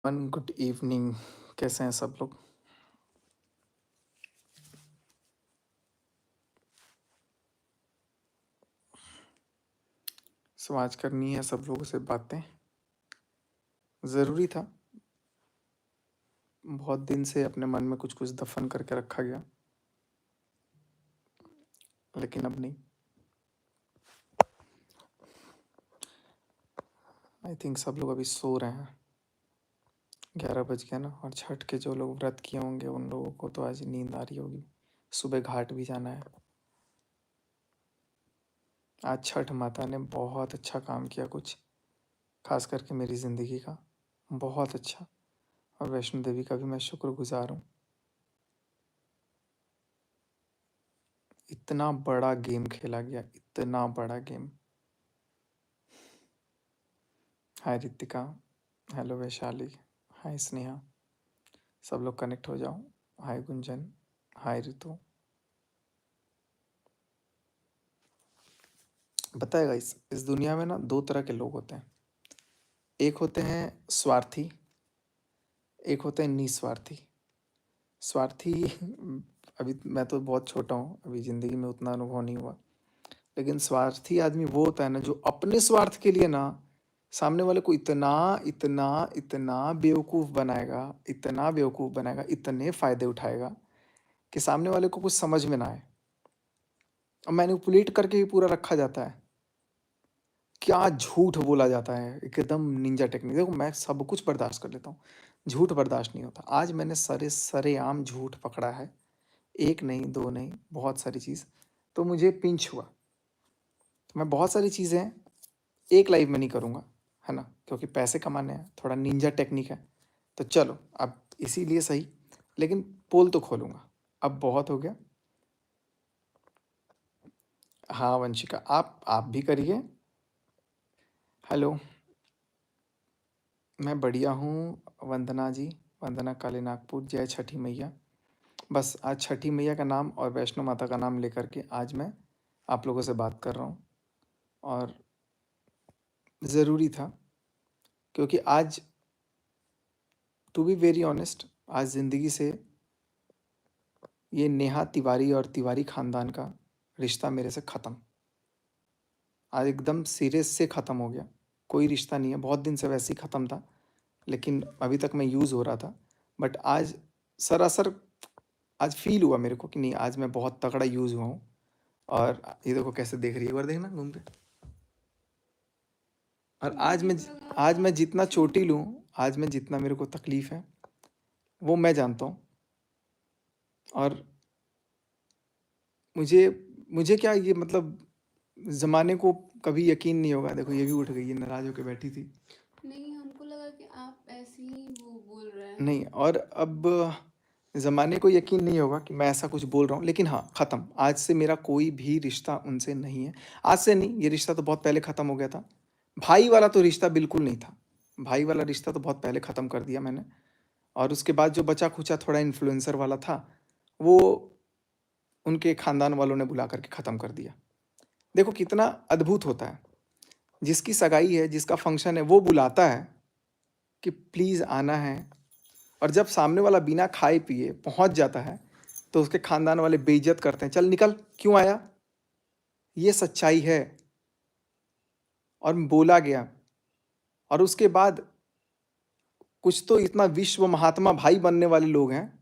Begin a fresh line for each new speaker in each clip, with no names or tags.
Good evening. कैसे हैं सब लोग? सो आज करनी है सब लोगों से बातें। ज़रूरी था। बहुत दिन से अपने मन में कुछ कुछ दफन करके रखा गया, लेकिन अब नहीं। आई थिंक सब लोग अभी सो रहे हैं। 11 बज गया ना, और छठ के जो लोग व्रत किए होंगे उन लोगों को तो आज नींद आ रही होगी। सुबह घाट भी जाना है। आज छठ माता ने बहुत अच्छा काम किया, कुछ खास करके मेरी ज़िंदगी का बहुत अच्छा। और वैष्णो देवी का भी मैं शुक्रगुजार हूँ। इतना बड़ा गेम खेला गया, इतना बड़ा गेम। हाय रितिका, हेलो वैशाली, हाय स्नेहा, सब लोग कनेक्ट हो जाओ। हाय गुंजन, हाय रितु। बताएगा इस दुनिया में ना दो तरह के लोग होते हैं। एक होते हैं स्वार्थी, एक होते हैं निस्वार्थी। स्वार्थी अभी मैं तो बहुत छोटा हूँ, अभी ज़िंदगी में उतना अनुभव नहीं हुआ। लेकिन स्वार्थी आदमी वो होता है ना, जो अपने स्वार्थ के लिए ना सामने वाले को इतना इतना इतना बेवकूफ़ बनाएगा, इतना बेवकूफ़ बनाएगा, इतने फ़ायदे उठाएगा कि सामने वाले को कुछ समझ में ना आए, और मैनिपुलेट करके ही पूरा रखा जाता है। क्या झूठ बोला जाता है, एकदम निंजा टेक्निक। देखो मैं सब कुछ बर्दाश्त कर लेता हूँ, झूठ बर्दाश्त नहीं होता। आज मैंने सरेआम झूठ पकड़ा है, एक नहीं दो नहीं, बहुत सारी चीज़। तो मुझे पिंच हुआ। तो मैं बहुत सारी चीज़ें एक लाइव में नहीं करूँगा, है ना, क्योंकि पैसे कमाने हैं, थोड़ा निंजा टेक्निक है। तो चलो अब इसीलिए सही, लेकिन पोल तो खोलूँगा। अब बहुत हो गया। हाँ वंशिका, आप भी करिए। हेलो, मैं बढ़िया हूँ वंदना जी। वंदना काले नागपुर, जय छठी मैया। बस आज छठी मैया का नाम और वैष्णो माता का नाम लेकर के आज मैं आप लोगों से बात कर रहा हूँ, और ज़रूरी था, क्योंकि आज टू बी वेरी ऑनेस्ट, आज ज़िंदगी से ये नेहा तिवारी और तिवारी ख़ानदान का रिश्ता मेरे से ख़त्म। आज एकदम सीरियस से ख़त्म हो गया। कोई रिश्ता नहीं है, बहुत दिन से वैसे ही ख़त्म था, लेकिन अभी तक मैं यूज़ हो रहा था। बट आज सरासर आज फील हुआ मेरे को कि नहीं, आज मैं बहुत तगड़ा यूज़ हुआ हूँ। और ये देखो कैसे देख रही है, एक बार देखना घूम के। और आज मैं जितना चोटिल हूँ, आज मैं जितना मेरे को तकलीफ़ है वो मैं जानता हूँ। और मुझे मुझे क्या ये मतलब ज़माने को कभी यकीन नहीं होगा। देखो ये भी उठ गई है, नाराज़ होकर बैठी थी।
नहीं, हमको लगा कि आप ऐसे ही वो बोल रहे हैं।
नहीं, और अब ज़माने को यकीन नहीं होगा कि मैं ऐसा कुछ बोल रहा हूँ, लेकिन हाँ, ख़त्म। आज से मेरा कोई भी रिश्ता उनसे नहीं है। आज से नहीं, ये रिश्ता तो बहुत पहले ख़त्म हो गया था। भाई वाला तो रिश्ता बिल्कुल नहीं था। भाई वाला रिश्ता तो बहुत पहले ख़त्म कर दिया मैंने। और उसके बाद जो बचा-खुचा थोड़ा इन्फ्लुएंसर वाला था, वो उनके ख़ानदान वालों ने बुला कर के ख़त्म कर दिया। देखो कितना अद्भुत होता है, जिसकी सगाई है, जिसका फंक्शन है, वो बुलाता है कि प्लीज़ आना है, और जब सामने वाला बिना खाए पिए पहुंच जाता है तो उसके खानदान वाले बेइज्जत करते हैं, चल निकल, क्यों आया। ये सच्चाई है, और बोला गया। और उसके बाद कुछ तो इतना विश्व महात्मा भाई बनने वाले लोग हैं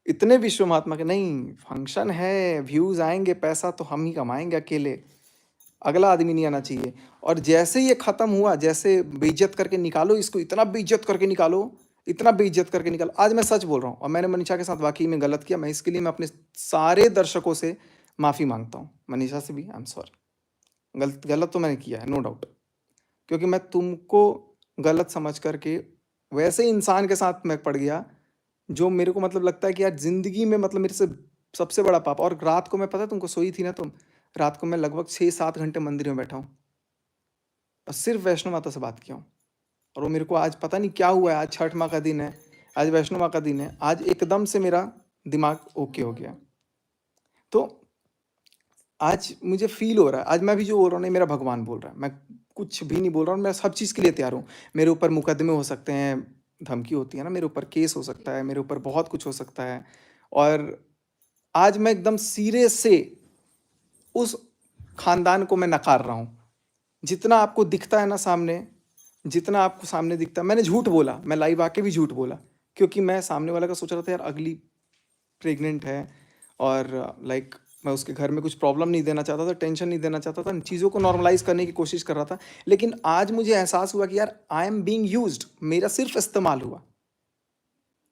इतने विश्व महात्मा के, नहीं फंक्शन है, व्यूज आएंगे, पैसा तो हम ही कमाएंगे अकेले, अगला आदमी नहीं आना चाहिए। और जैसे ये खत्म हुआ, जैसे बेइज्जत करके निकालो इसको, इतना बेइज्जत करके निकालो, इतना बेइज्जत करके निकालो। आज मैं सच बोल रहा हूँ, और मैंने मनीषा के साथ वाकई में गलत किया। मैं इसके लिए मैं अपने सारे दर्शकों से माफ़ी मांगता हूँ, मनीषा से भी आई एम सॉरी। गलत गलत तो मैंने किया है, नो डाउट, क्योंकि मैं तुमको गलत समझ करके वैसे इंसान के साथ मैं पड़ गया जो मेरे को मतलब लगता है कि यार ज़िंदगी में मतलब मेरे से सबसे बड़ा पाप। और रात को मैं, पता है तुमको, सोई थी ना तुम, रात को मैं लगभग 6-7 घंटे मंदिर में बैठा हूँ, और सिर्फ वैष्णो माता से बात किया हूँ। और वो मेरे को आज पता नहीं क्या हुआ है, आज छठ माँ का दिन है, आज वैष्णो माँ का दिन है, आज एकदम से मेरा दिमाग ओके हो गया। तो आज मुझे फील हो रहा है, आज मैं भी जो बोल रहा हूँ नहीं, मेरा भगवान बोल रहा है, मैं कुछ भी नहीं बोल रहा हूँ, मैं सब चीज़ के लिए तैयार हूँ। मेरे ऊपर मुकदमे हो सकते हैं, धमकी होती है ना, मेरे ऊपर केस हो सकता है, मेरे ऊपर बहुत कुछ हो सकता है। और आज मैं एकदम सिरे से उस खानदान को मैं नकार रहा हूँ। जितना आपको दिखता है ना सामने, जितना आपको सामने दिखता है, मैंने झूठ बोला, मैं लाइव आके भी झूठ बोला, क्योंकि मैं सामने वाला का सोच रहा था यार अगली प्रेग्नेंट है, और लाइक मैं उसके घर में कुछ प्रॉब्लम नहीं देना चाहता था, टेंशन नहीं देना चाहता था, चीज़ों को नॉर्मलाइज करने की कोशिश कर रहा था। लेकिन आज मुझे एहसास हुआ कि यार आई एम बीइंग यूज्ड, मेरा सिर्फ इस्तेमाल हुआ,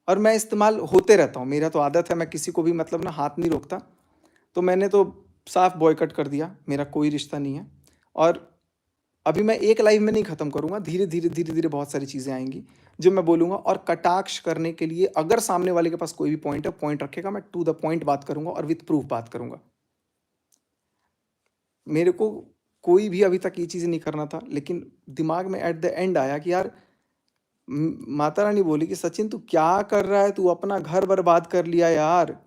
और मैं इस्तेमाल होते रहता हूँ। मेरा तो आदत है, मैं किसी को भी मतलब ना हाथ नहीं रोकता। तो मैंने तो साफ बॉयकट कर दिया, मेरा कोई रिश्ता नहीं है। और अभी मैं एक लाइव में नहीं ख़त्म करूँगा, धीरे धीरे धीरे धीरे बहुत सारी चीज़ें आएंगी जो मैं बोलूँगा। और कटाक्ष करने के लिए अगर सामने वाले के पास कोई भी पॉइंट है, पॉइंट रखेगा, मैं टू द पॉइंट बात करूँगा और विथ प्रूफ बात करूँगा। मेरे को कोई भी अभी तक ये चीज़ें नहीं करना था, लेकिन दिमाग में एट द एंड आया कि यार माता रानी बोली कि सचिन तू क्या कर रहा है, तू अपना घर बर्बाद कर लिया यार।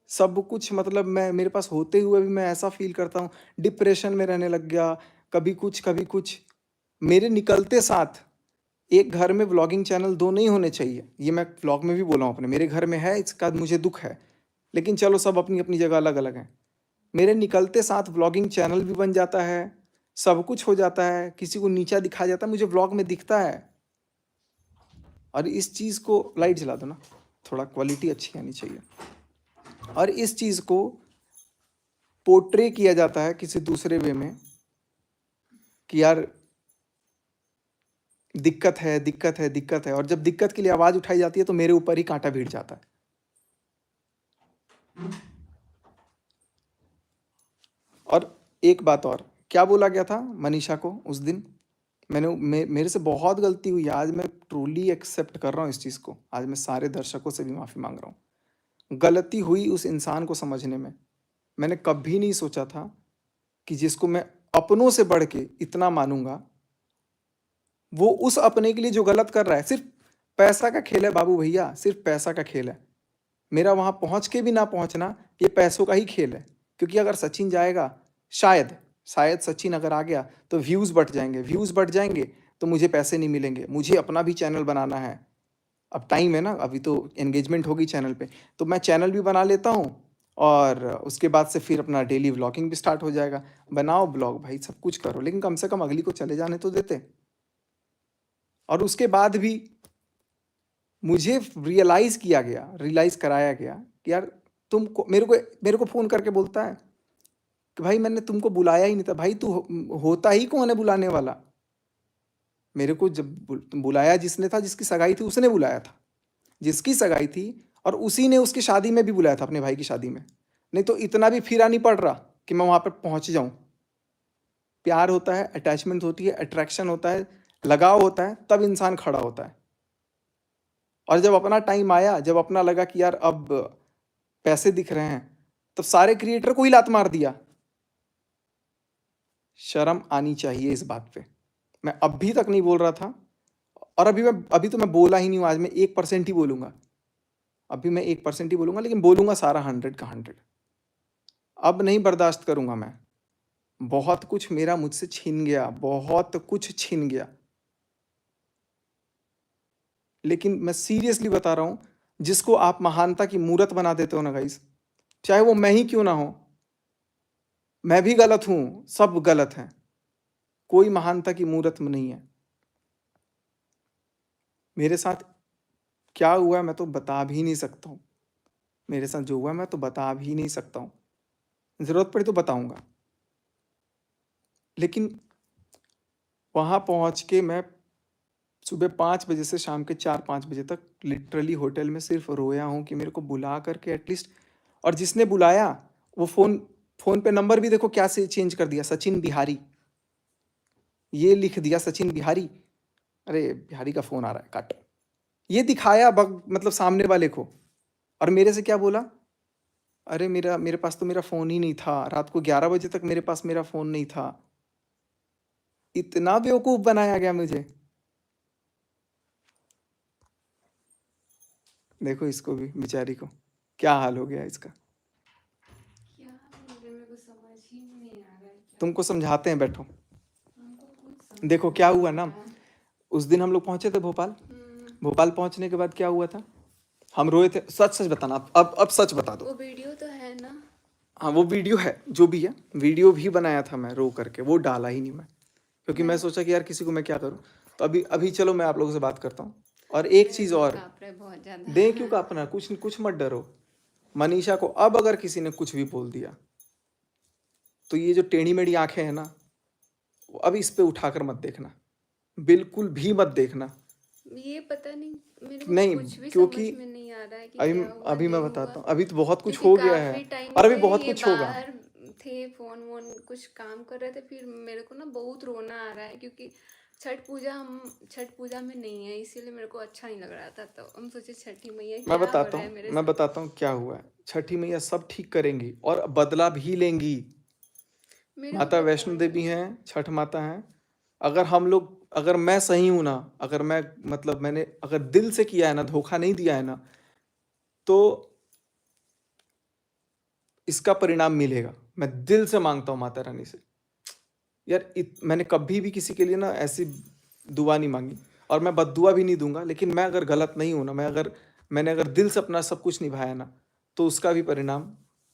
सब कुछ मतलब मैं मेरे पास होते हुए भी मैं ऐसा फील करता हूँ, डिप्रेशन में रहने लग गया, कभी कुछ कभी कुछ। मेरे निकलते साथ एक घर में व्लॉगिंग चैनल 2 नहीं होने चाहिए, ये मैं व्लॉग में भी बोला हूँ अपने। मेरे घर में है, इसका मुझे दुख है, लेकिन चलो सब अपनी अपनी जगह अलग अलग हैं। मेरे निकलते साथ व्लॉगिंग चैनल भी बन जाता है, सब कुछ हो जाता है, किसी को नीचा दिखाया जाता है, मुझे व्लॉग में दिखता है। और इस चीज़ को, लाइट जला दो ना, थोड़ा क्वालिटी अच्छी आनी चाहिए। और इस चीज़ को पोर्ट्रे किया जाता है किसी दूसरे वे में कि यार दिक्कत है, दिक्कत है, दिक्कत है। और जब दिक्कत के लिए आवाज़ उठाई जाती है तो मेरे ऊपर ही कांटा भिड़ जाता है। और एक बात और, क्या बोला गया था मनीषा को उस दिन, मेरे से बहुत गलती हुई। आज मैं ट्रूली एक्सेप्ट कर रहा हूँ इस चीज़ को, आज मैं सारे दर्शकों से भी माफ़ी मांग रहा हूँ। गलती हुई उस इंसान को समझने में। मैंने कभी नहीं सोचा था कि जिसको मैं अपनों से बढ़ के इतना मानूंगा, वो उस अपने के लिए जो गलत कर रहा है, सिर्फ पैसा का खेल है बाबू भैया, सिर्फ पैसा का खेल है। मेरा वहां पहुंच के भी ना पहुंचना, ये पैसों का ही खेल है। क्योंकि अगर सचिन जाएगा, शायद शायद सचिन अगर आ गया तो व्यूज़ बढ़ जाएंगे, व्यूज़ बढ़ जाएंगे तो मुझे पैसे नहीं मिलेंगे। मुझे अपना भी चैनल बनाना है, अब टाइम है ना, अभी तो एंगेजमेंट होगी चैनल पे, तो मैं चैनल भी बना लेता हूँ। और उसके बाद से फिर अपना डेली व्लॉगिंग भी स्टार्ट हो जाएगा। बनाओ ब्लॉग भाई, सब कुछ करो, लेकिन कम से कम अगली को चले जाने तो देते। और उसके बाद भी मुझे रियलाइज कराया गया कि यार तुमको, मेरे को फ़ोन करके बोलता है कि भाई मैंने तुमको बुलाया ही नहीं था। भाई तू होता ही कौन है बुलाने वाला? मेरे को जब बुलाया जिसने था, जिसकी सगाई थी उसने बुलाया था, जिसकी सगाई थी, और उसी ने उसकी शादी में भी बुलाया था, अपने भाई की शादी में। नहीं तो इतना भी फिरा नहीं पड़ रहा कि मैं वहाँ पर पहुँच जाऊँ। प्यार होता है, अटैचमेंट होती है, अट्रैक्शन होता है, लगाव होता है, तब इंसान खड़ा होता है। और जब अपना टाइम आया, जब अपना लगा कि यार अब पैसे दिख रहे हैं, तब सारे क्रिएटर को ही लात मार दिया। शर्म आनी चाहिए इस बात पे। मैं अभी तक नहीं बोल रहा था, और अभी तो मैं बोला ही नहीं हूँ। आज मैं 1% ही बोलूँगा, अभी मैं 1% ही बोलूँगा, लेकिन बोलूँगा सारा 100 का 100। अब नहीं बर्दाश्त करूँगा मैं। बहुत कुछ मेरा मुझसे छिन गया, बहुत कुछ छिन गया। लेकिन मैं सीरियसली बता रहा हूँ, जिसको आप महानता की मूर्त बना देते हो ना गाइस, चाहे वो मैं ही क्यों ना हो, मैं भी गलत हूँ, सब गलत हैं, कोई महानता की मूर्त में नहीं है। मेरे साथ क्या हुआ है मैं तो बता भी नहीं सकता हूँ। मेरे साथ जो हुआ मैं तो बता भी नहीं सकता हूँ। ज़रूरत पड़ी तो बताऊँगा। लेकिन वहाँ पहुँच के मैं सुबह 5 बजे से शाम के 4-5 बजे तक लिटरली होटल में सिर्फ रोया हूँ कि मेरे को बुला करके एटलीस्ट। और जिसने बुलाया वो फ़ोन पे नंबर भी देखो क्या से चेंज कर दिया, सचिन बिहारी। ये लिख दिया सचिन बिहारी। अरे बिहारी का फ़ोन आ रहा है, काट। ये दिखाया मतलब सामने वाले को, और मेरे से क्या बोला, अरे मेरे पास तो मेरा फ़ोन ही नहीं था, रात को 11 बजे तक मेरे पास मेरा फ़ोन नहीं था। इतना बेवकूफ़ बनाया गया मुझे। देखो इसको भी, बेचारी को क्या हाल हो गया इसका।
क्या बोल रहे, मेरे को समझ ही नहीं आ रहा है क्या।
तुमको समझाते हैं, बैठो।
हमको कुछ समझ
देखो
में
क्या
नहीं
हुआ
आ
ना,
रहा है।
उस दिन हम लोग पहुंचे थे भोपाल, भोपाल पहुंचने के बाद क्या हुआ था? हम रोए थे। सच सच बताना, अब सच बता दो।
वो वीडियो तो है ना?
हाँ, वो वीडियो है, जो भी है, वीडियो भी बनाया था मैं रो करके, वो डाला ही नहीं मैं, क्योंकि मैं सोचा कि यार किसी को मैं क्या करूँ। तो अभी अभी चलो मैं आप लोगों से बात करता हूँ। और एक
मेरा
चीज़
दिल
और,
कांप रहा है बहुत ज्यादा।
दें क्यों कांपना, कुछ कुछ मत डरो। मनीषा को अब अगर किसी ने कुछ भी बोल दिया, तो ये जो टेढ़ी मेढ़ी आंखें हैं ना, वो अब इस पे उठाकर मत देखना, बिल्कुल भी मत देखना।
ये पता नहीं, मेरे को
नहीं,
कुछ भी
क्योंकि
समझ में नहीं आ रहा है कि
अभी
क्या हुआ,
अभी मैं
नहीं हुआ।
बताता हूँ, अभी तो बहुत कुछ
क्योंकि
हो गया है,
काफी टाइम
और अभी
से
बहुत
ये
कुछ होगा।
बाहर थे, फोन वोन कुछ काम कर रहे थे, फिर मेरे को ना बहुत रोना आ रहा है, क्योंकि छठ पूजा में नहीं है, इसीलिए मेरे को अच्छा नहीं लग रहा था। तो हम सोचे छठी मैया क्या हो रहा है मेरे
मैं
साथ।
बताता हूँ क्या हुआ है। छठी मैया सब ठीक करेंगी और बदला भी लेंगी।
मेरे को
माता
पता
वैष्णो देवी
नहीं।
हैं, छठ माता हैं। अगर हम लोग, अगर मैं सही हूं ना, अगर मैं, मतलब मैंने अगर दिल से किया है ना, धोखा नहीं दिया है ना, तो इसका परिणाम मिलेगा। मैं दिल से मांगता हूँ माता रानी से। यार मैंने कभी भी किसी के लिए ना ऐसी दुआ नहीं मांगी, और मैं बद्दुआ भी नहीं दूंगा। लेकिन मैं अगर गलत नहीं हूं ना, मैंने अगर दिल से अपना सब कुछ निभाया ना, तो उसका भी परिणाम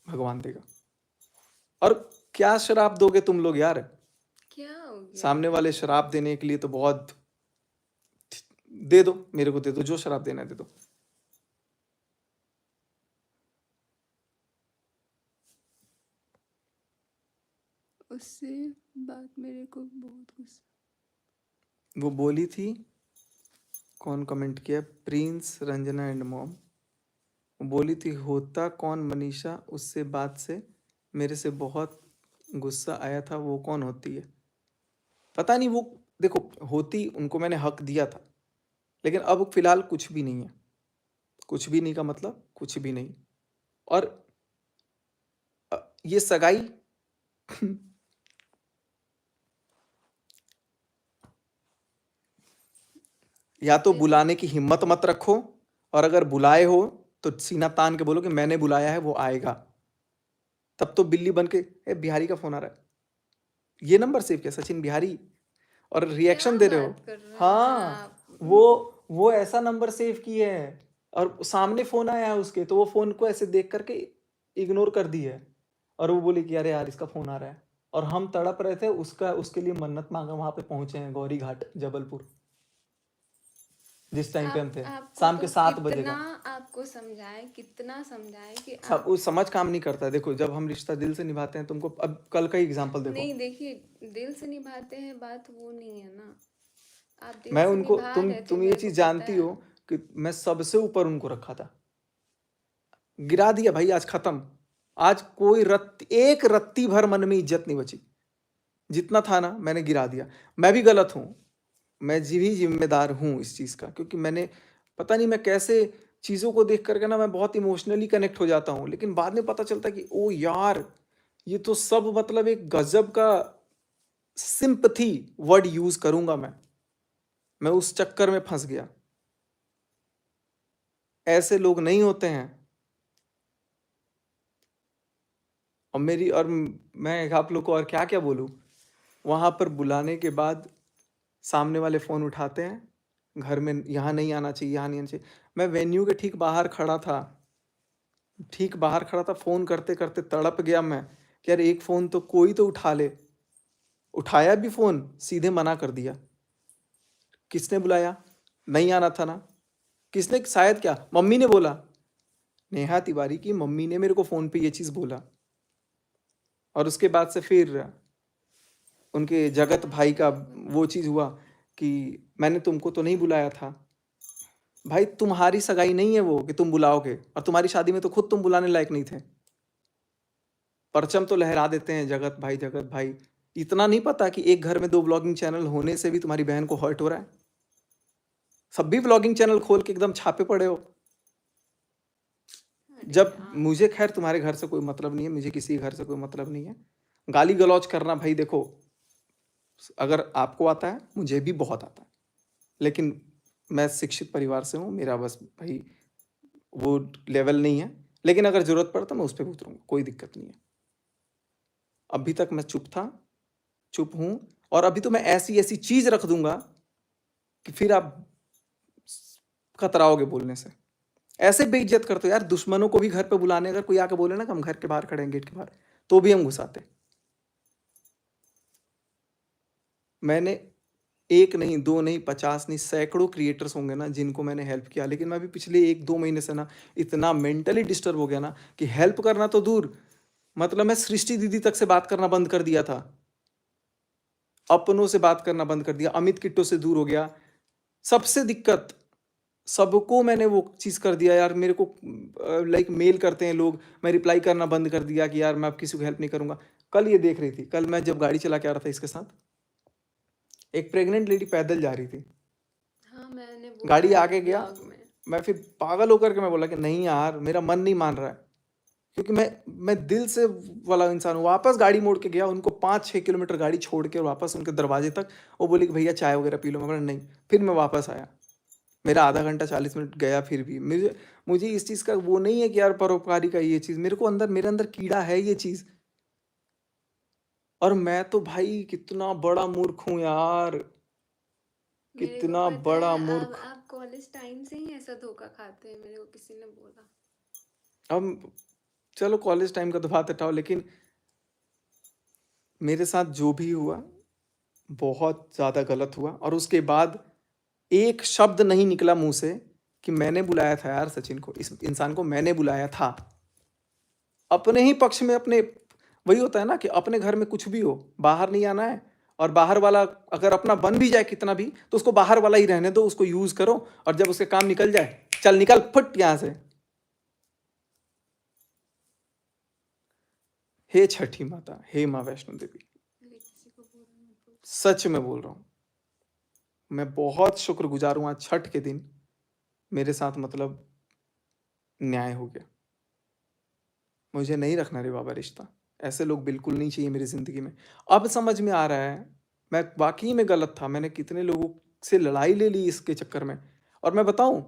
भगवान देगा। और क्या शराब दोगे तुम लोग यार?
क्या हो गया
सामने वाले
ऐसा?
शराब देने के लिए तो बहुत, दे दो, मेरे को दे दो, जो शराब देना है दे दो।
उससे बात मेरे को बहुत गुस्सा।
वो बोली थी, कौन कमेंट किया? Prince, Ranjana and mom. वो बोली थी, होता कौन मनीषा, उससे बात से मेरे से बहुत गुस्सा आया था, वो कौन होती है? पता नहीं वो, देखो, होती उनको मैंने हक दिया था, लेकिन अब फिलहाल कुछ भी नहीं है। कुछ भी नहीं का मतलब कुछ भी नहीं। और ये सगाई या तो
देखो,
बुलाने की हिम्मत मत रखो, और अगर बुलाए हो तो सीना तान के बोलो कि मैंने बुलाया है, वो आएगा। तब तो बिल्ली बन के, ए बिहारी का फोन आ रहा है, ये नंबर सेव किया, सचिन बिहारी, और
क्या
रिएक्शन दे रहे हो।
बात कर रहे हैं
हाँ,
आप?
वो ऐसा नंबर सेव किए है, और सामने फोन आया है उसके, तो वो फोन को ऐसे देख करके इग्नोर कर दी है। और वो बोले कि अरे यार इसका फोन आ रहा है, और हम तड़प रहे थे, उसका उसके लिए मन्नत मांगा, वहां पे पहुंचे हैं गौरी घाट जबलपुर, जिस टाइम पे हम थे,
आपको
शाम
तो
के 7 बजे
कितना,
का।
आपको समझाए, कितना समझाए कि
सब
आप।
वो समझ काम नहीं करता है। देखो, जब हम रिश्ता दिल से निभाते हैं, तुमको अब कल का ही एग्जांपल देखो।
नहीं, देखिए, दिल से निभाते हैं, बात वो नहीं है ना। आप दिल
मैं
से
उनको,
निभा रहे थे,
तुम ये
मेरे को
चीज
पता
जानती
है।
हो कि मैं सबसे ऊपर उनको रखा था। गिरा दिया भाई, आज खत्म। आज कोई एक रत्ती भर मन में इज्जत नहीं बची। जितना था ना, मैंने गिरा दिया। मैं भी गलत हूँ, मैं जी भी जिम्मेदार हूँ इस चीज का, क्योंकि मैंने, पता नहीं मैं कैसे चीजों को देख करके ना, मैं बहुत इमोशनली कनेक्ट हो जाता हूँ, लेकिन बाद में पता चलता कि ओ यार, ये तो सब मतलब एक गजब का सिंपथी वर्ड यूज करूंगा मैं उस चक्कर में फंस गया। ऐसे लोग नहीं होते हैं। और मैं आप लोग को और क्या क्या बोलूं। वहां पर बुलाने के बाद सामने वाले फोन उठाते हैं, घर में यहाँ नहीं आना चाहिए, यहाँ नहीं आना चाहिए। मैं वेन्यू के ठीक बाहर खड़ा था, फोन करते करते तड़प गया मैं कि यार एक फोन तो कोई तो उठा ले। उठाया भी फोन, सीधे मना कर दिया। किसने बुलाया? नहीं आना था ना। किसने? शायद क्या मम्मी ने बोला, नेहा तिवारी की मम्मी ने मेरे को फोन पे ये चीज बोला। और उसके बाद से फिर उनके जगत भाई का वो चीज हुआ कि मैंने तुमको तो नहीं बुलाया था। भाई तुम्हारी सगाई नहीं है वो कि तुम बुलाओगे, और तुम्हारी शादी में तो खुद तुम बुलाने लायक नहीं थे। परचम तो लहरा देते हैं जगत भाई, जगत भाई। इतना नहीं पता कि एक घर में 2 ब्लॉगिंग चैनल होने से भी तुम्हारी बहन को हर्ट हो रहा है? सब भी ब्लॉगिंग चैनल खोल के एकदम छापे पड़े हो।
अरे
जब
यार,
मुझे, खैर तुम्हारे घर से कोई मतलब नहीं है, मुझे किसी घर से कोई मतलब नहीं है। गाली गलौज करना भाई देखो, अगर आपको आता है, मुझे भी बहुत आता है, लेकिन मैं शिक्षित परिवार से हूँ, मेरा बस भाई वो लेवल नहीं है। लेकिन अगर जरूरत पड़ता मैं उस पर भी उतरूंगा, कोई दिक्कत नहीं है। अभी तक मैं चुप था, चुप हूं, और अभी तो मैं ऐसी ऐसी चीज रख दूंगा कि फिर आप कतराओगे बोलने से। ऐसे बेइज्जत करते हो यार, दुश्मनों को भी घर पे बुलाने, अगर कोई आके बोले ना कि हम घर के बाहर खड़े हैं, गेट के बाहर, तो भी हम घुसाते। मैंने एक नहीं, दो नहीं, 50 नहीं, सैकड़ों क्रिएटर्स होंगे ना जिनको मैंने हेल्प किया, लेकिन मैं अभी पिछले 1-2 महीने से ना इतना मेंटली डिस्टर्ब हो गया ना कि हेल्प करना तो दूर, मतलब मैं सृष्टि दीदी तक से बात करना बंद कर दिया था। अपनों से बात करना बंद कर दिया, अमित किट्टो से दूर हो गया। सबसे दिक्कत, सबको मैंने वो चीज़ कर दिया यार। मेरे को लाइक मेल करते हैं लोग, मैं रिप्लाई करना बंद कर दिया कि यार मैं अब किसी को हेल्प नहीं करूंगा। कल ये देख रही थी, कल मैं जब गाड़ी चला के आ रहा था इसके साथ, एक प्रेग्नेंट लेडी पैदल जा रही थी,
हाँ, मैंने बोला
गाड़ी
है
आगे गया,
ब्लॉग में।
मैं फिर पागल होकर के मैं बोला कि नहीं यार, मेरा मन नहीं मान रहा है, क्योंकि मैं दिल से वाला इंसान हूँ। वापस गाड़ी मोड़ के गया, उनको 5-6 किलोमीटर गाड़ी छोड़ के वापस उनके दरवाजे तक। वो बोली कि भैया चाय वगैरह पी लो। मैं बोला नहीं। फिर मैं वापस आया, मेरा आधा घंटा 40 मिनट गया। फिर भी मुझे मुझे इस चीज़ का वो नहीं है कि यार परोपकारी का ये चीज़, मेरे को अंदर, मेरे अंदर कीड़ा है ये चीज़। और मैं तो भाई कितना बड़ा मूर्ख हूँ यार,
मेरे को
कितना
पता
बड़ा
है, अब
मूर्ख।
आप कॉलेज टाइम से ही ऐसा धोखा खाते हैं, मेरे को किसी ने बोला।
अब चलो कॉलेज टाइम का तो बात हटाओ, लेकिन मेरे साथ जो भी हुआ बहुत ज़्यादा गलत हुआ। और उसके बाद एक शब्द नहीं निकला मुंह से कि मैंने बुलाया था यार सचिन को, इस इंसान को मैंने बुलाया था। अपने ही पक्ष में, अपने, वही होता है ना कि अपने घर में कुछ भी हो, बाहर नहीं आना है। और बाहर वाला अगर अपना बन भी जाए कितना भी, तो उसको बाहर वाला ही रहने दो, उसको यूज करो। और जब उसके काम निकल जाए, चल निकल फुट यहां से। हे छठी माता, हे माँ वैष्णो देवी,
अरे किसी को बोला मत बोल।
सच में बोल रहा हूं, मैं बहुत शुक्रगुजार हूं। आज छठ के दिन मेरे साथ मतलब न्याय हो गया। मुझे नहीं रखना रे बाबा रिश्ता, ऐसे लोग बिल्कुल नहीं चाहिए मेरी ज़िंदगी में। अब समझ में आ रहा है, मैं वाक़ई में गलत था, मैंने कितने लोगों से लड़ाई ले ली इसके चक्कर में। और मैं बताऊँ,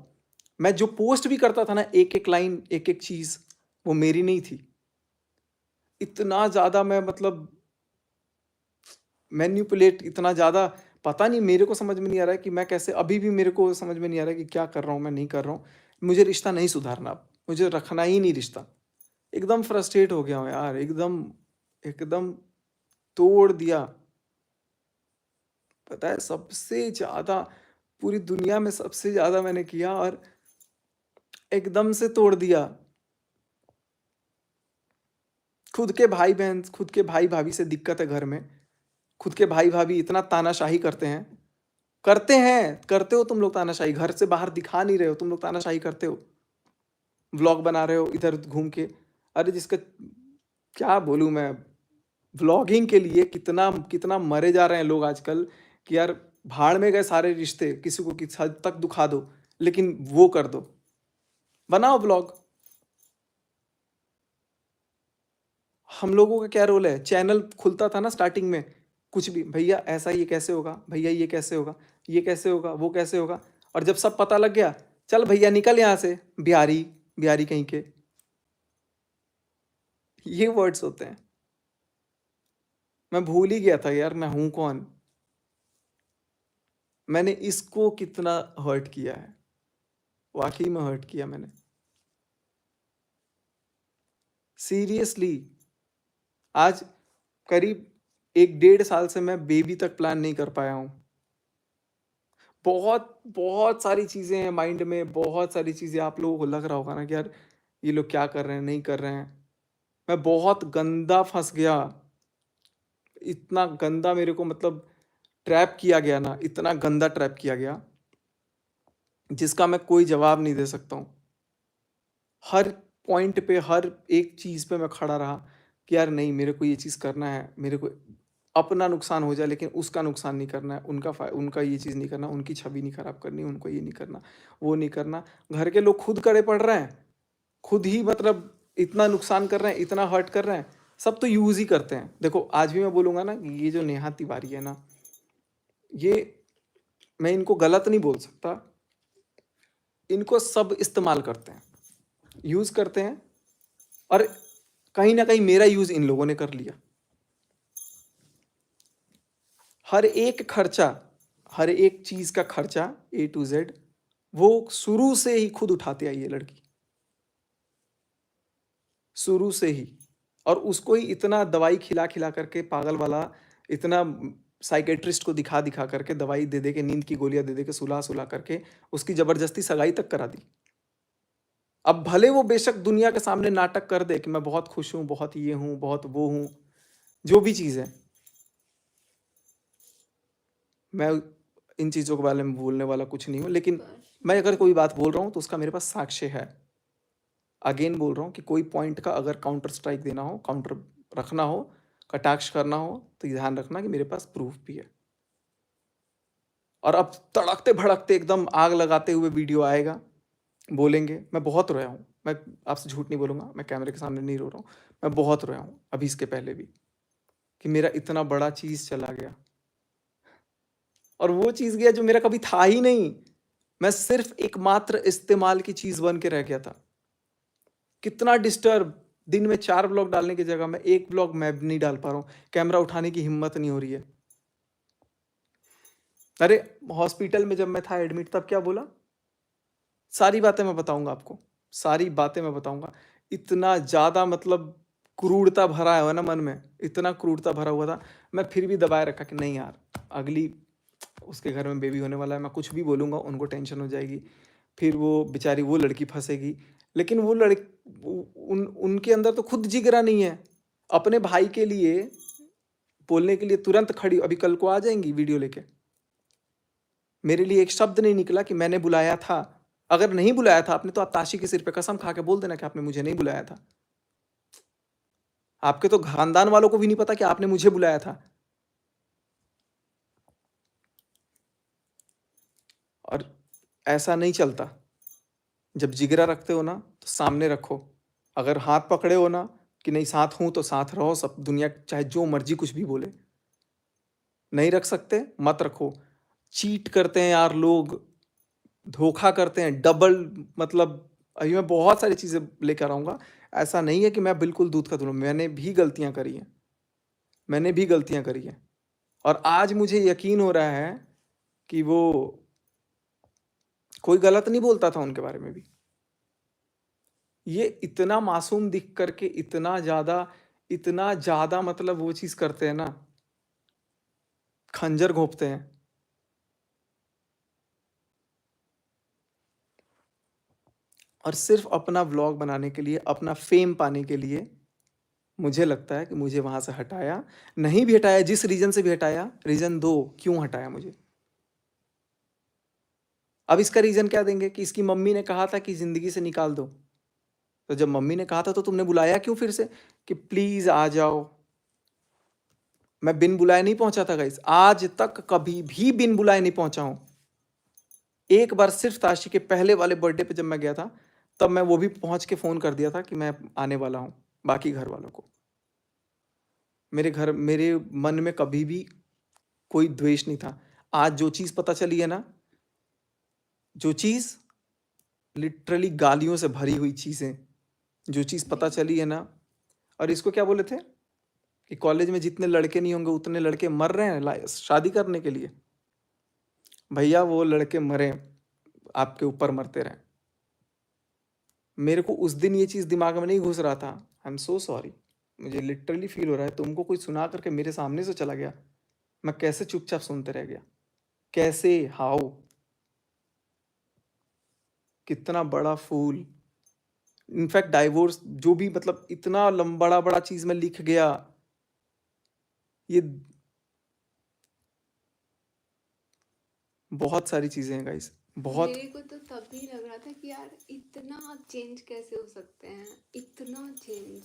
मैं जो पोस्ट भी करता था ना, एक-एक लाइन, एक-एक चीज़, वो मेरी नहीं थी। इतना ज़्यादा मैं मतलब मैनिपुलेट, इतना ज़्यादा, पता नहीं, मेरे को समझ में नहीं आ रहा है कि मैं कैसे, अभी भी मेरे को समझ में नहीं आ रहा है कि क्या कर रहा हूँ, मैं नहीं कर रहा हूँ। मुझे रिश्ता नहीं सुधारना अब, मुझे रखना ही नहीं रिश्ता। एकदम फ्रस्ट्रेट हो गया हूँ यार, एकदम, एकदम तोड़ दिया। पता है, सबसे ज़्यादा पूरी दुनिया में सबसे ज़्यादा मैंने किया और एकदम से तोड़ दिया। खुद के भाई-बहन, खुद के भाई-भाभी से दिक्कत है घर में। खुद के भाई-भाभी इतना तानाशाही करते हैं। करते हो तुम लोग तानाशाही, घर से बाहर दिखा नहीं रहे हो, तुम लोग तानाशाही करते हो। व्लॉग बना रहे हो इधर घूम के। अरे जिसका क्या बोलूँ मैं, व्लॉगिंग के लिए कितना कितना मरे जा रहे हैं लोग आजकल कि यार भाड़ में गए सारे रिश्ते, किसी को किस हद तक दुखा दो, लेकिन वो कर दो, बनाओ व्लॉग। हम लोगों का क्या रोल है, चैनल खुलता था ना स्टार्टिंग में, कुछ भी, भैया ऐसा ये कैसे होगा, भैया ये कैसे होगा, ये कैसे होगा, वो कैसे होगा। और जब सब पता लग गया, चल भैया निकल यहाँ से, बिहारी, बिहारी कहीं के, ये वर्ड्स होते हैं। मैं भूल ही गया था यार मैं हूं कौन। मैंने इसको कितना हर्ट किया है, वाकई में हर्ट किया मैंने, सीरियसली। आज करीब 1-1.5 साल से मैं बेबी तक प्लान नहीं कर पाया हूँ। बहुत बहुत सारी चीज़ें हैं माइंड में, बहुत सारी चीज़ें। आप लोगों को लग रहा होगा ना कि यार ये लोग क्या कर रहे हैं, नहीं कर रहे हैं। मैं बहुत गंदा फंस गया, इतना गंदा मेरे को मतलब ट्रैप किया गया ना, इतना गंदा ट्रैप किया गया जिसका मैं कोई जवाब नहीं दे सकता हूँ। हर पॉइंट पे, हर एक चीज़ पे मैं खड़ा रहा कि यार नहीं, मेरे को ये चीज़ करना है, मेरे को अपना नुकसान हो जाए लेकिन उसका नुकसान नहीं करना है, उनका ये चीज़ नहीं करना, उनकी छवि नहीं खराब करनी, उनको ये नहीं करना, वो नहीं करना। घर के लोग खुद कड़े पड़ रहे हैं, खुद ही मतलब इतना नुकसान कर रहे हैं, इतना हर्ट कर रहे हैं। सब तो यूज़ ही करते हैं। देखो आज भी मैं बोलूँगा ना, ये जो नेहा तिवारी है ना, ये, मैं इनको गलत नहीं बोल सकता, इनको सब इस्तेमाल करते हैं, यूज़ करते हैं। और कहीं ना कहीं मेरा यूज़ इन लोगों ने कर लिया। हर एक खर्चा, हर एक चीज़ का खर्चा A to Z वो शुरू से ही खुद उठाते आई है लड़की, शुरू से ही। और उसको ही इतना दवाई खिला-खिला करके पागल वाला, इतना साइकियाट्रिस्ट को दिखा-दिखा करके, दवाई दे-दे के, नींद की गोलियाँ दे-दे के, सुला-सुला करके उसकी ज़बरदस्ती सगाई तक करा दी। अब भले वो बेशक दुनिया के सामने नाटक कर दे कि मैं बहुत खुश हूँ, बहुत ये हूँ, बहुत वो हूँ, जो भी चीज़ है। मैं इन चीज़ों के बारे में बोलने वाला कुछ नहीं हूँ, लेकिन
पर
मैं अगर कोई बात बोल रहा हूँ तो उसका मेरे पास साक्ष्य है। अगेन बोल रहा हूँ कि कोई पॉइंट का अगर काउंटर स्ट्राइक देना हो, काउंटर रखना हो, कटाक्ष करना हो, तो ये ध्यान रखना कि मेरे पास प्रूफ भी है। और अब तड़कते-भड़कते एकदम आग लगाते हुए वीडियो आएगा, बोलेंगे। मैं बहुत रोया हूँ, मैं आपसे झूठ नहीं बोलूँगा, मैं कैमरे के सामने नहीं रो रहा हूँ। मैं बहुत रोया हूँ, अभी इसके पहले भी, कि मेरा इतना बड़ा चीज़ चला गया। और वो चीज़ गया जो मेरा कभी था ही नहीं। मैं सिर्फ़ एकमात्र इस्तेमाल की चीज़ बन के रह गया था। कितना डिस्टर्ब, दिन में 4 ब्लॉग डालने की जगह मैं 1 ब्लॉग मैं भी नहीं डाल पा रहा हूँ। कैमरा उठाने की हिम्मत नहीं हो रही है। अरे! हॉस्पिटल में जब मैं था एडमिट, तब क्या बोला? सारी बातें मैं बताऊँगा आपको, सारी बातें मैं बताऊँगा। इतना ज़्यादा मतलब क्रूरता भरा है ना मन में, इतना क्रूरता भरा हुआ था, मैं फिर भी दबाए रखा कि नहीं यार, अगली उसके घर में बेबी होने वाला है, मैं कुछ भी बोलूँगा उनको टेंशन हो जाएगी। फिर वो बेचारी वो लड़की फँसेगी। लेकिन वो लड़ उ उन उनके अंदर तो खुद जिगरा नहीं है। अपने भाई के लिए बोलने के लिए तुरंत खड़ी, अभी कल को आ जाएँगी वीडियो लेके। मेरे लिए एक शब्द नहीं निकला कि मैंने बुलाया था। अगर नहीं बुलाया था आपने, तो आप ताशी के सिर पे कसम खा के बोल देना कि आपने मुझे नहीं बुलाया था। आपके तो खानदान वालों को भी नहीं पता कि आपने मुझे बुलाया था। और ऐसा नहीं चलता। जब जिगरा रखते हो ना, तो सामने रखो। अगर हाथ पकड़े हो ना कि नहीं साथ हूँ, तो साथ रहो, सब दुनिया चाहे जो मर्ज़ी कुछ भी बोले। नहीं रख सकते, मत रखो। चीट करते हैं यार लोग, धोखा करते हैं, डबल मतलब अभी मैं बहुत सारी चीज़ें लेकर आऊँगा। ऐसा नहीं है कि मैं बिल्कुल दूध का धुआँ, मैंने भी गलतियाँ करी हैं। मैंने भी गलतियाँ करी हैं। और आज मुझे यकीन हो रहा है कि वो कोई गलत नहीं बोलता था उनके बारे में भी। ये इतना मासूम दिख कर के इतना ज़्यादा मतलब वो चीज़ करते हैं ना, खंजर घोंपते हैं। और सिर्फ़ अपना व्लॉग बनाने के लिए, अपना फ़ेम पाने के लिए, मुझे लगता है कि मुझे वहाँ से हटाया। नहीं भी हटाया, जिस रीज़न से भी हटाया, रीज़न दो, क्यों हटाया मुझे? अब इसका रीज़न क्या देंगे कि इसकी मम्मी ने कहा था कि ज़िंदगी से निकाल दो। तो जब मम्मी ने कहा था तो तुमने बुलाया क्यों फिर से कि प्लीज़ आ जाओ? मैं बिन बुलाए नहीं पहुँचा था गाइस, आज तक कभी भी बिन बुलाए नहीं पहुँचा हूँ। एक बार सिर्फ़ ताशी के पहले वाले बर्थडे पे जब मैं गया था, तब मैं वो भी पहुँच के फ़ोन कर दिया था कि मैं आने वाला हूँ, बाकी घर वालों को। मेरे मन में कभी भी कोई द्वेष नहीं था। आज जो चीज़ पता चली है ना, जो चीज़ लिटरली गालियों से भरी हुई चीज़ें, जो चीज़ पता चली है ना, और इसको क्या बोले थे कि कॉलेज में जितने लड़के नहीं होंगे उतने लड़के मर रहे हैं शादी करने के लिए। भैया वो लड़के मरे, आपके ऊपर मरते रहे। मेरे को उस दिन ये चीज़ दिमाग में नहीं घुस रहा था। I am so sorry. मुझे लिटरली फ़ील हो रहा है, तुमको कोई सुना करके मेरे सामने से चला गया। मैं कैसे चुपचाप सुनते रह गया? कैसे? हाउ? कितना बड़ा फ़ूल! इनफैक्ट डाइवोर्स जो भी मतलब इतना बड़ा-बड़ा चीज़ में लिख गया। ये बहुत सारी चीज़ें हैं गाइस, बहुत।
मेरे को तो तभी लग रहा था कि यार इतना चेंज कैसे हो सकते हैं, इतना चेंज,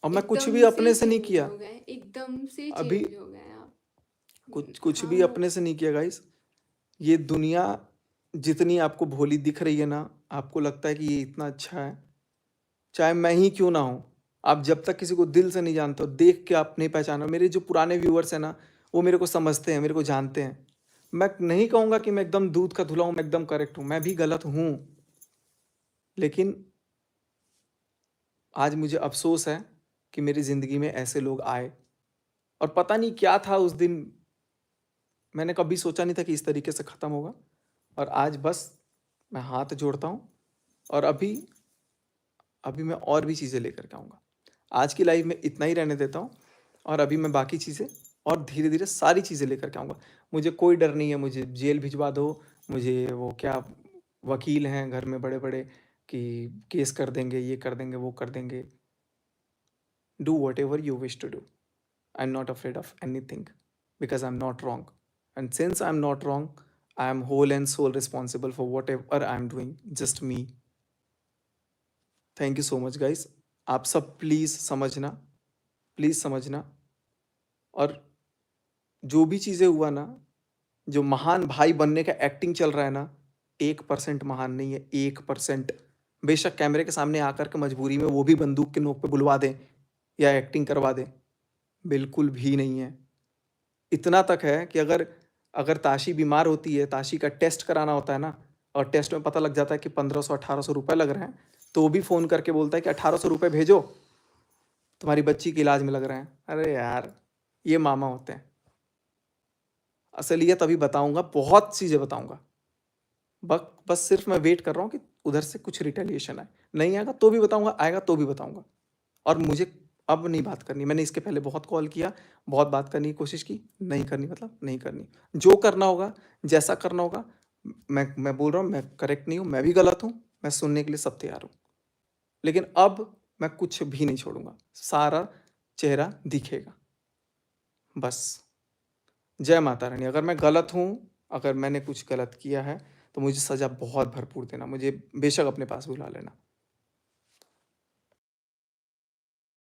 और मैं कुछ भी
एकदम से
अपने से नहीं
चेंज
किया।
हो गए, एकदम से
अभी
चेंज हो गए आप।
कुछ कुछ भी
हम
अपने से नहीं किया गाइस। ये दुनिया जितनी आपको भोली दिख रही है ना, आपको लगता है कि ये इतना अच्छा है, चाहे मैं ही क्यों ना हूँ। आप जब तक किसी को दिल से नहीं जानते हो, देख के आप नहीं पहचानो। मेरे जो पुराने व्यूअर्स हैं ना, वो मेरे को समझते हैं, मेरे को जानते हैं। मैं नहीं कहूँगा कि मैं एकदम दूध का धुला हूँ, मैं एकदम करेक्ट हूँ, मैं भी गलत हूँ। लेकिन आज मुझे अफ़सोस है कि मेरी ज़िंदगी में ऐसे लोग आए। और पता नहीं क्या था उस दिन, मैंने कभी सोचा नहीं था कि इस तरीके से ख़त्म होगा। और आज बस मैं हाथ जोड़ता हूँ और अभी अभी मैं और भी चीज़ें लेकर के आऊँगा। आज की लाइफ में इतना ही रहने देता हूँ और अभी मैं बाकी चीज़ें और धीरे-धीरे सारी चीज़ें लेकर के आऊँगा। मुझे कोई डर नहीं है, मुझे जेल भिजवा दो, मुझे वो क्या वकील हैं घर में बड़े-बड़े कि केस कर देंगे, ये कर देंगे, वो कर देंगे। Do whatever you wish to do. I'm not afraid of anything because I'm not wrong. And since I'm not wrong, I am whole and sole responsible for whatever I'm doing. Just me. Thank you so much guys. आप सब please समझना और जो भी चीज़ें हुआ ना, जो महान भाई बनने का एक्टिंग चल रहा है ना, 1% महान नहीं है, 1%। बेशक कैमरे के सामने आकर के मजबूरी में वो भी बंदूक के नोक पे बुलवा दें या एक्टिंग करवा दें, बिल्कुल भी नहीं है। इतना तक है कि अगर अगर ताशी बीमार होती है, ताशी का टेस्ट कराना होता है ना और टेस्ट में पता लग जाता है कि 1500-1800 रुपए लग रहे हैं, तो वो भी फ़ोन करके बोलता है कि 1800 रुपए भेजो, तुम्हारी बच्ची के इलाज में लग रहे हैं। अरे यार, ये मामा होते हैं। असलियत अभी बताऊँगा, बहुत चीज़ें बताऊँगा। बस सिर्फ़ मैं वेट कर रहा हूँ कि उधर से कुछ रिटेलिएशन आए। नहीं आएगा तो भी बताऊँगा, आएगा तो भी बताऊँगा। और मुझे अब नहीं बात करनी। मैंने इसके पहले बहुत कॉल किया, बहुत बात करने की कोशिश की, नहीं करनी मतलब नहीं करनी। जो करना होगा, जैसा करना होगा, मैं बोल रहा हूँ मैं करेक्ट नहीं हूँ, मैं भी गलत हूँ, मैं सुनने के लिए सब तैयार हूँ। लेकिन अब मैं कुछ भी नहीं छोड़ूँगा, सारा चेहरा दिखेगा। बस, जय माता रानी। अगर मैं गलत हूँ, अगर मैंने कुछ गलत किया है, तो मुझे सज़ा बहुत भरपूर देना, मुझे बेशक अपने पास बुला लेना।